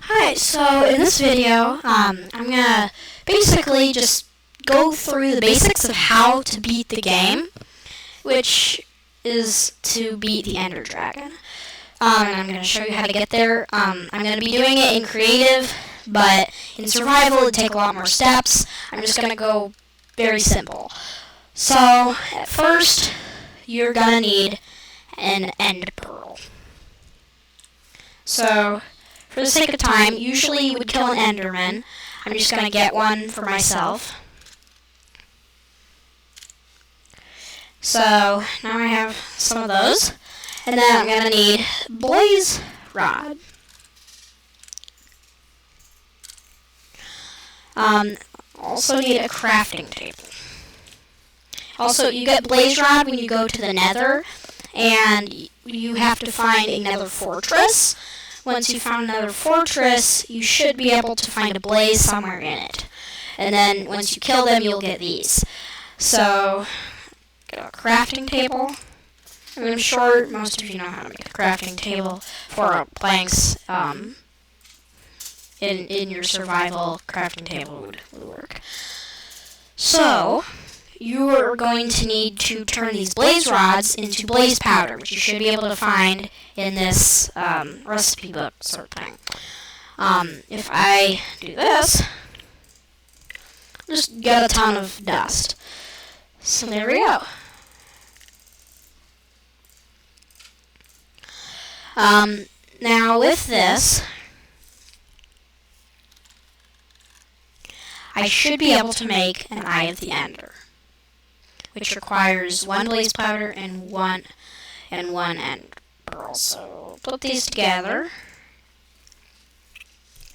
Hi, so in this video, I'm gonna basically just go through the basics of how to beat the game, which is to beat the Ender Dragon. And I'm gonna show you how to get there. I'm gonna be doing it in creative, but in survival it'd take a lot more steps. I'm just gonna go very simple. So, at first, you're gonna need an End Pearl. So, for the sake of time, usually you would kill an Enderman. I'm just going to get one for myself. So, now I have some of those. And then I'm going to need Blaze Rod. Also need a crafting table. Also, you get Blaze Rod when you go to the Nether, and you have to find a Nether fortress. Once you found another fortress, you should be able to find a blaze somewhere in it. And then once you kill them, you'll get these. So, get a crafting table. I'm sure most of you know how to make a crafting table for planks. In your survival, crafting table would work. So, you are going to need to turn these blaze rods into blaze powder, which you should be able to find in this recipe book sort of thing. If I do this, just get a ton of dust. So there we go. Now with this, I should be able to make an Eye of the Ender, which requires one blaze powder and one Ender Pearl. So put these together,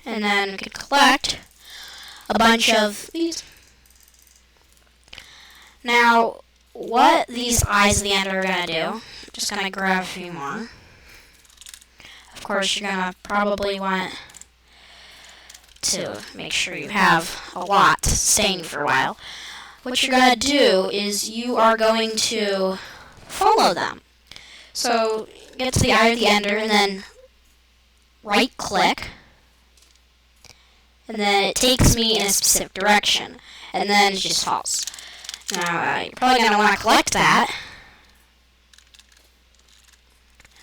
and then we could collect a bunch of these. Now, what these Eyes of the Ender are gonna do? I'm just gonna grab a few more. Of course, you're gonna probably want to make sure you have a lot to sustain for a while. What you're going to do is you are going to follow them. So, get to the Eye of the Ender and then right click, and then it takes me in a specific direction, and then it just falls. Now, you're probably going to want to collect that.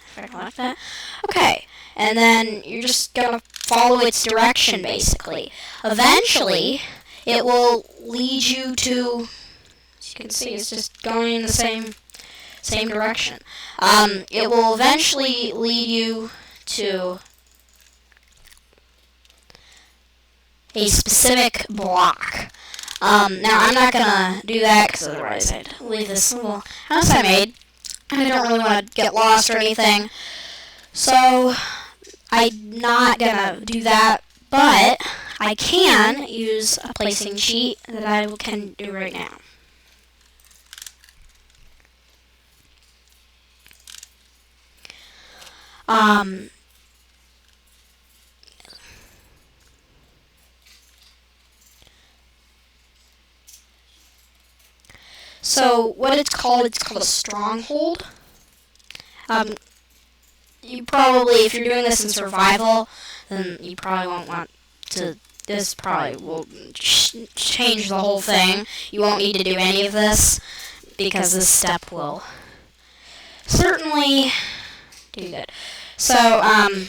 If I collect that. Okay, and then you're just going to follow its direction, basically. Eventually, it will lead you to, as you can see, it's just going in the same direction. It will eventually lead you to a specific block. Now, I'm not going to do that, because otherwise I'd leave this little house I made. I don't really want to get lost or anything. So, I'm not going to do that, but I can use a placing cheat that I can do right now. So what it's called a stronghold. You probably, if you're doing this in survival, then you probably won't want to. This probably will change the whole thing. You won't need to do any of this, because this step will certainly do good. So, I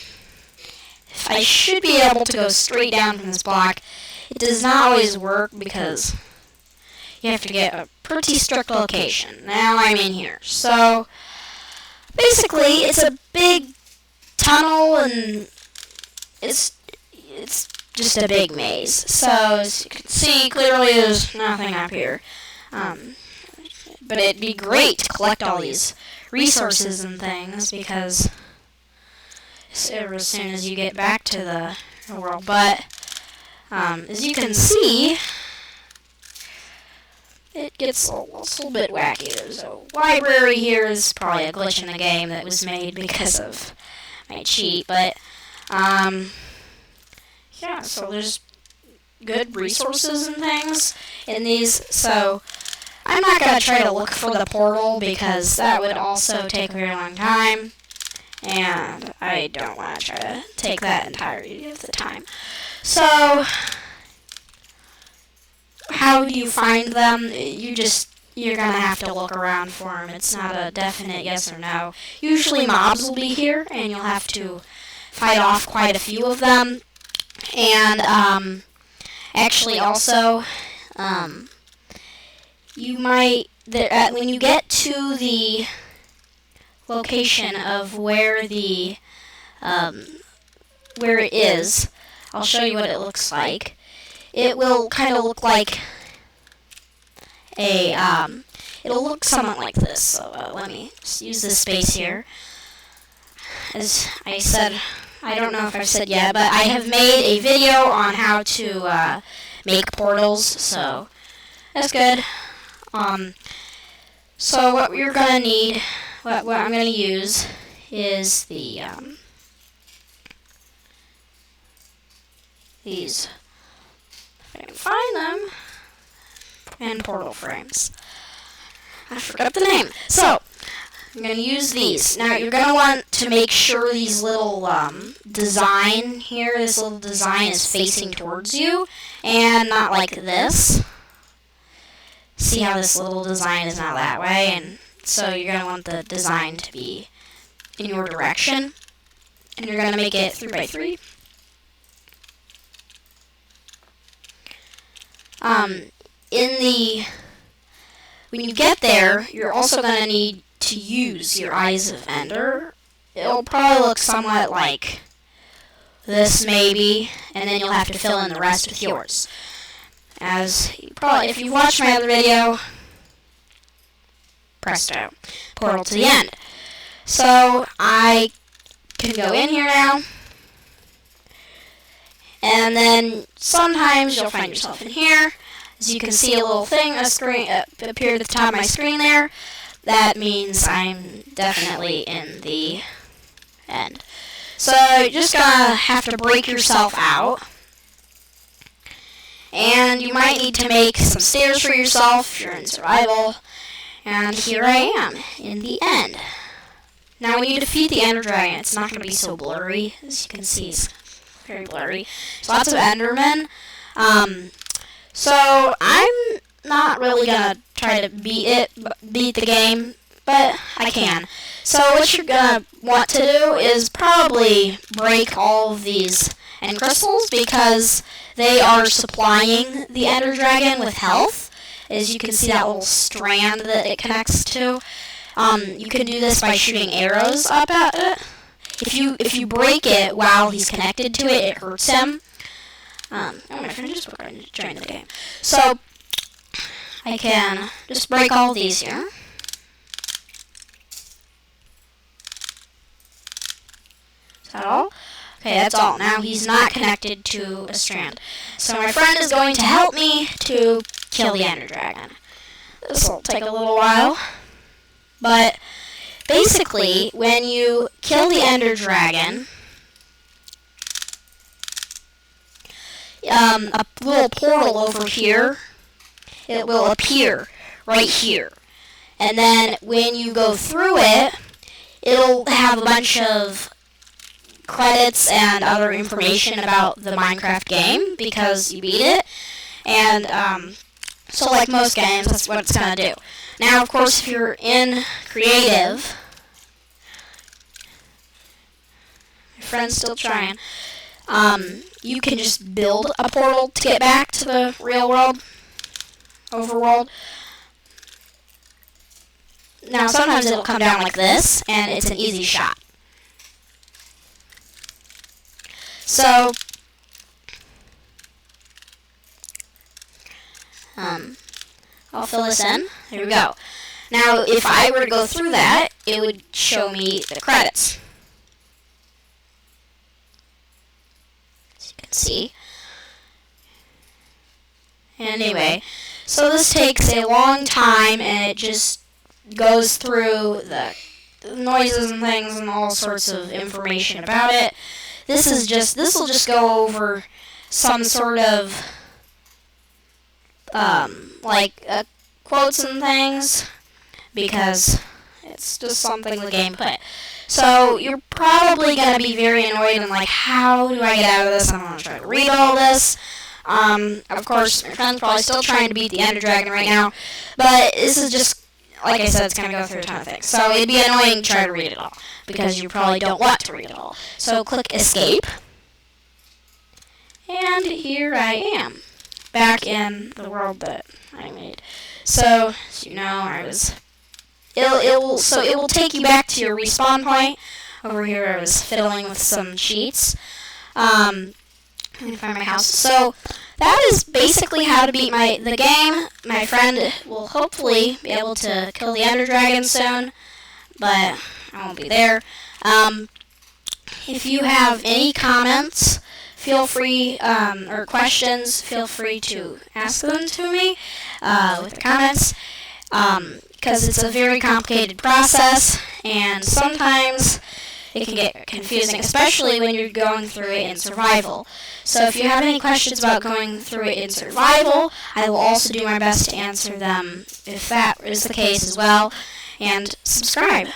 should be able to go straight down from this block. It does not always work, because you have to get a pretty strict location. Now I'm in here. So, basically, it's a big tunnel, and it's just a big maze. So, as you can see, clearly there's nothing up here. But it'd be great to collect all these resources and things, because as soon as you get back to the world. But, as you can see, it gets a little bit wacky. There's a library here. Is probably a glitch in the game that was made because of my cheat, but yeah, so there's good resources and things in these. So I'm not going to try to look for the portal, because that would also take a very long time. and I don't want to try to take that entirety of the time. So, how do you find them? You're gonna have to look around for them. It's not a definite yes or no. Usually mobs will be here, and you'll have to fight off quite a few of them. And, actually also, you might, when you get to the location of where where it is, I'll show you what it looks like. It will kind of look like it'll look somewhat like this. So let me just use this space here. As I said, I don't know if I've said yet, but I have made a video on how to make portals, so that's good. So what you're gonna need, what I'm gonna use, is the these, if I can find them, and portal frames. I forgot the name. So I'm going to use these. Now you're going to want to make sure these little design here, this little design is facing towards you, and not like this. See how this little design is not that way, and so you're going to want the design to be in your direction, and you're going to make it 3x3. When you get there, you're also going to need to use your Eyes of Ender. It'll probably look somewhat like this, maybe, and then you'll have to fill in the rest with yours. As you probably, if you've watched my other video, presto, portal to the end. So I can go in here now, and then sometimes you'll find yourself in here. As you can see, a little thing, a screen appear at the top of my screen there. That means I'm definitely in the end. So you're just gonna have to break yourself out. And you might need to make some stairs for yourself if you're in survival. And here I am, in the end. Now when you defeat the Ender Dragon, it's not going to be so blurry. As you can see, it's very blurry. There's lots of Endermen. So I'm not really going to try to beat the game, but I can. So what you're going to want to do is probably break all of these End Crystals, because they are supplying the Ender Dragon with health. As you can see, that little strand that it connects to. You can do this by shooting arrows up at it. If you break it while he's connected to it, it hurts him. Oh, my friend just joined the game. So I can just break all these here. Is that all? Okay, that's all. Now he's not connected to a strand. So my friend is going to help me to kill the Ender Dragon. This will take a little while. But basically, when you kill the Ender Dragon, a little portal over here, it will appear right here. And then when you go through it, it'll have a bunch of credits and other information about the Minecraft game because you beat it. And so like most games, that's what it's going to do. Now, of course, if you're in creative, my friend's still trying, you can just build a portal to get back to the real world, overworld. Now, sometimes it'll come down like this, and it's an easy shot. So, I'll fill this in. There we go. Now, if I were to go through that, it would show me the credits. As you can see. Anyway, so this takes a long time, and it just goes through the noises and things and all sorts of information about it. This will just go over some sort of quotes and things, because it's just something the game put. So you're probably going to be very annoyed and like, how do I get out of this? I'm going to try to read all this. Of course, my friend's probably still trying to beat the Ender Dragon right now, but this is just, like I said, it's going to go through a ton of things. So it'd be annoying to try to read it all, because you probably don't want to read it all. So click Escape, and here I am, back in the world that I made. So, as you know, it will take you back to your respawn point. Over here I was fiddling with some cheats. Let me find my house. So that is basically how to beat the game. My friend will hopefully be able to kill the Ender Dragon soon, but I won't be there. If you have any comments, feel free, or questions, feel free to ask them to me with the comments, because it's a very complicated process, and sometimes it can get confusing, especially when you're going through it in survival. So if you have any questions about going through it in survival, I will also do my best to answer them if that is the case as well. And subscribe.